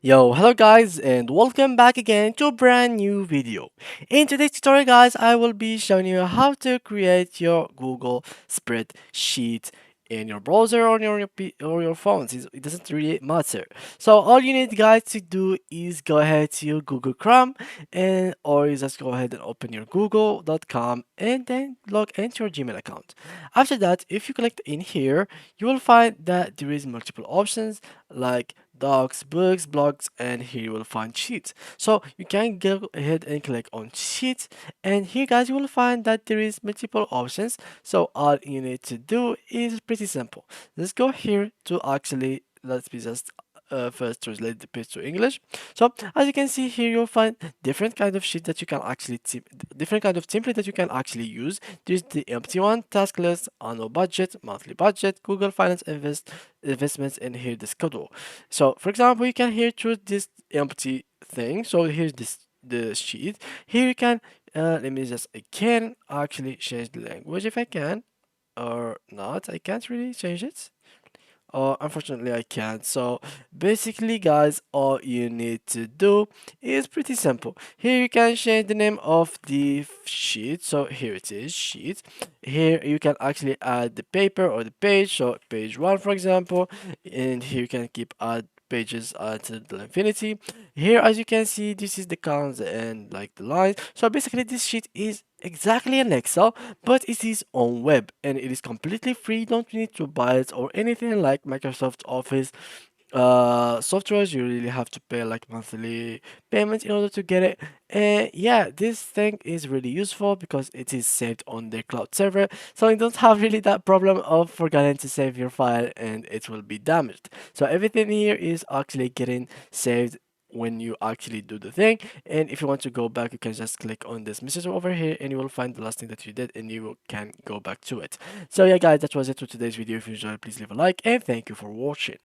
Yo, hello guys, and welcome back again to a brand new video. In today's tutorial guys, I will be showing you how to create your Google Spreadsheet in your browser or on your phones. It doesn't really matter. So all you need guys to do is go ahead to your Google Chrome or you just go ahead and open your google.com and then log into your Gmail account. After that, if you click in here, you will find that there is multiple options like docs, books, blogs, and here you will find sheets. So you can go ahead and click on sheets, and here guys you will find that there is multiple options. So all you need to do is pretty simple. Let's go here to actually let's be just first translate the page to English. So as you can see here, you'll find different kind of sheet that you can actually different kind of template that you can actually use. There's the empty one, task list, annual budget, monthly budget, Google Finance investments, and here the schedule. So for example, you can here choose this empty thing. So here's the sheet. Here you can let me just I can actually change the language if I can or not. I can't really change it. Unfortunately, I can't. So basically, guys, all you need to do is pretty simple. Here you can change the name of the sheet. So here it is, sheet. Here you can actually add the paper or the page. So page one, for example, and here you can keep add pages until the infinity. Here, as you can see, this is the columns and like the lines. So basically, this sheet is exactly an Excel, but it is on web and it is completely free. You don't need to buy it or anything like Microsoft Office softwares. You really have to pay like monthly payments in order to get it. And yeah, this thing is really useful because it is saved on their cloud server, so you don't have really that problem of forgetting to save your file and it will be damaged. So everything here is actually getting saved when you actually do the thing. And if you want to go back, you can just click on this message over here and you will find the last thing that you did and can go back to it. So yeah guys, that was it for today's video. If you enjoyed, please leave a like and thank you for watching.